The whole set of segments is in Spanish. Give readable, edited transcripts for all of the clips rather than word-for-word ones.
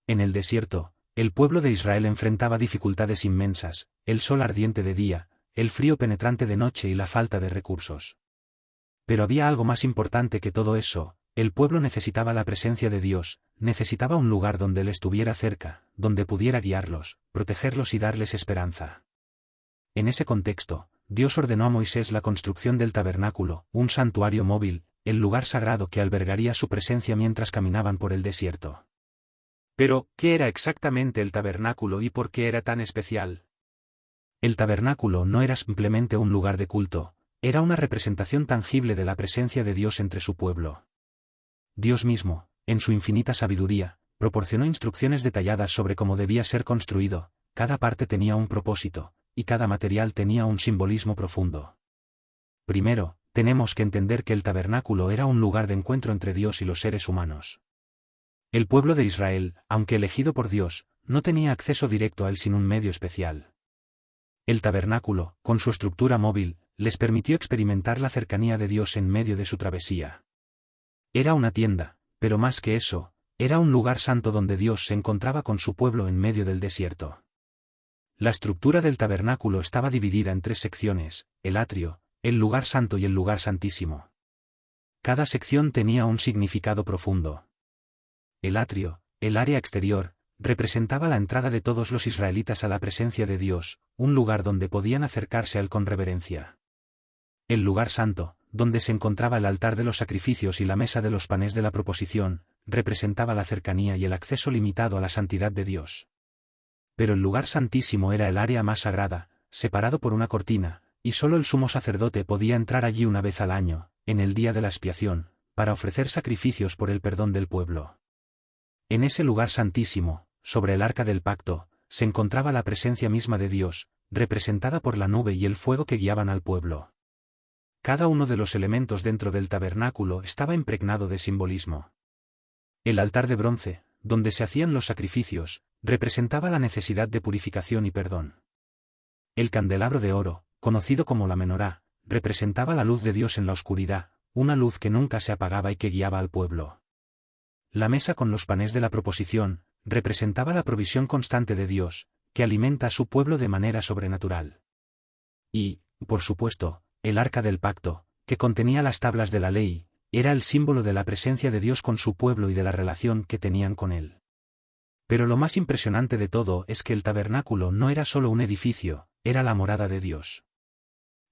En el desierto, el pueblo de Israel enfrentaba dificultades inmensas, el sol ardiente de día, el frío penetrante de noche y la falta de recursos. Pero había algo más importante que todo eso: el pueblo necesitaba la presencia de Dios, necesitaba un lugar donde Él estuviera cerca, donde pudiera guiarlos, protegerlos y darles esperanza. En ese contexto, Dios ordenó a Moisés la construcción del tabernáculo, un santuario móvil, el lugar sagrado que albergaría su presencia mientras caminaban por el desierto. Pero, ¿qué era exactamente el tabernáculo y por qué era tan especial? El tabernáculo no era simplemente un lugar de culto, era una representación tangible de la presencia de Dios entre su pueblo. Dios mismo, en su infinita sabiduría, proporcionó instrucciones detalladas sobre cómo debía ser construido, cada parte tenía un propósito, y cada material tenía un simbolismo profundo. Primero, tenemos que entender que el tabernáculo era un lugar de encuentro entre Dios y los seres humanos. El pueblo de Israel, aunque elegido por Dios, no tenía acceso directo a él sin un medio especial. El tabernáculo, con su estructura móvil, les permitió experimentar la cercanía de Dios en medio de su travesía. Era una tienda, pero más que eso, era un lugar santo donde Dios se encontraba con su pueblo en medio del desierto. La estructura del tabernáculo estaba dividida en 3 secciones: el atrio, el lugar santo y el lugar santísimo. Cada sección tenía un significado profundo. El atrio, el área exterior, representaba la entrada de todos los israelitas a la presencia de Dios, un lugar donde podían acercarse a Él con reverencia. El lugar santo, donde se encontraba el altar de los sacrificios y la mesa de los panes de la proposición, representaba la cercanía y el acceso limitado a la santidad de Dios. Pero el lugar santísimo era el área más sagrada, separado por una cortina, y solo el sumo sacerdote podía entrar allí una vez al año, en el día de la expiación, para ofrecer sacrificios por el perdón del pueblo. En ese lugar santísimo, sobre el arca del pacto, se encontraba la presencia misma de Dios, representada por la nube y el fuego que guiaban al pueblo. Cada uno de los elementos dentro del tabernáculo estaba impregnado de simbolismo. El altar de bronce, donde se hacían los sacrificios, representaba la necesidad de purificación y perdón. El candelabro de oro, conocido como la menorá, representaba la luz de Dios en la oscuridad, una luz que nunca se apagaba y que guiaba al pueblo. La mesa con los panes de la proposición, representaba la provisión constante de Dios, que alimenta a su pueblo de manera sobrenatural. Y, por supuesto, el arca del pacto, que contenía las tablas de la ley, era el símbolo de la presencia de Dios con su pueblo y de la relación que tenían con Él. Pero lo más impresionante de todo es que el tabernáculo no era solo un edificio, era la morada de Dios.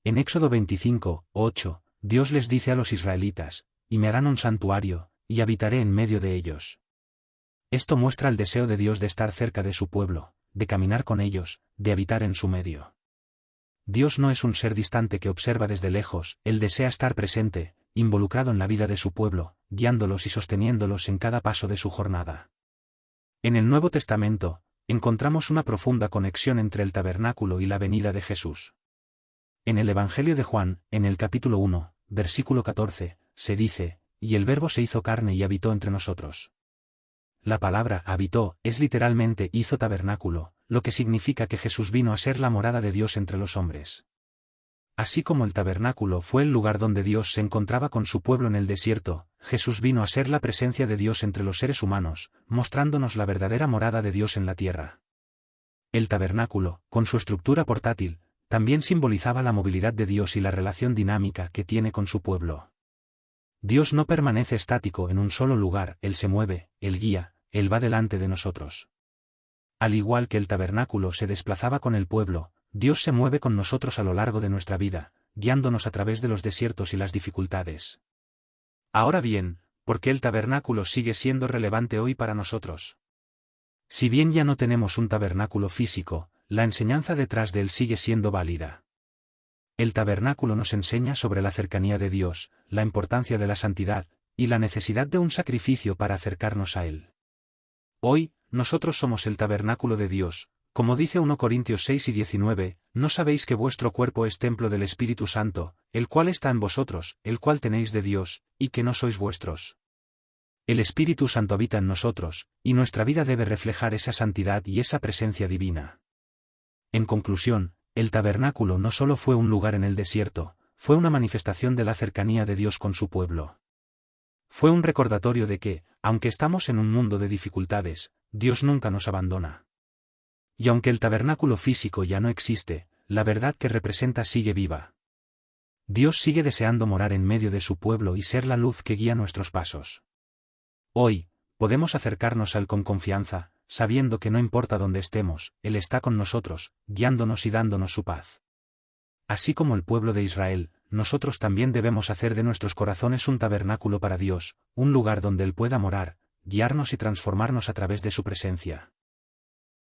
En Éxodo 25:8, Dios les dice a los israelitas: «Y me harán un santuario, y habitaré en medio de ellos». Esto muestra el deseo de Dios de estar cerca de su pueblo, de caminar con ellos, de habitar en su medio. Dios no es un ser distante que observa desde lejos, Él desea estar presente, involucrado en la vida de su pueblo, guiándolos y sosteniéndolos en cada paso de su jornada. En el Nuevo Testamento, encontramos una profunda conexión entre el tabernáculo y la venida de Jesús. En el Evangelio de Juan, en el capítulo 1, versículo 14, se dice: «Y el Verbo se hizo carne y habitó entre nosotros». La palabra habitó es literalmente hizo tabernáculo, lo que significa que Jesús vino a ser la morada de Dios entre los hombres. Así como el tabernáculo fue el lugar donde Dios se encontraba con su pueblo en el desierto, Jesús vino a ser la presencia de Dios entre los seres humanos, mostrándonos la verdadera morada de Dios en la tierra. El tabernáculo, con su estructura portátil, también simbolizaba la movilidad de Dios y la relación dinámica que tiene con su pueblo. Dios no permanece estático en un solo lugar, Él se mueve, Él guía, Él va delante de nosotros. Al igual que el tabernáculo se desplazaba con el pueblo, Dios se mueve con nosotros a lo largo de nuestra vida, guiándonos a través de los desiertos y las dificultades. Ahora bien, ¿por qué el tabernáculo sigue siendo relevante hoy para nosotros? Si bien ya no tenemos un tabernáculo físico, la enseñanza detrás de él sigue siendo válida. El tabernáculo nos enseña sobre la cercanía de Dios, la importancia de la santidad, y la necesidad de un sacrificio para acercarnos a Él. Hoy, nosotros somos el tabernáculo de Dios, como dice 1 Corintios 6:19, ¿no sabéis que vuestro cuerpo es templo del Espíritu Santo, el cual está en vosotros, el cual tenéis de Dios, y que no sois vuestros? El Espíritu Santo habita en nosotros, y nuestra vida debe reflejar esa santidad y esa presencia divina. En conclusión, el tabernáculo no solo fue un lugar en el desierto, fue una manifestación de la cercanía de Dios con su pueblo. Fue un recordatorio de que, aunque estamos en un mundo de dificultades, Dios nunca nos abandona. Y aunque el tabernáculo físico ya no existe, la verdad que representa sigue viva. Dios sigue deseando morar en medio de su pueblo y ser la luz que guía nuestros pasos. Hoy, podemos acercarnos a Él con confianza, sabiendo que no importa dónde estemos, Él está con nosotros, guiándonos y dándonos su paz. Así como el pueblo de Israel, nosotros también debemos hacer de nuestros corazones un tabernáculo para Dios, un lugar donde Él pueda morar, guiarnos y transformarnos a través de su presencia.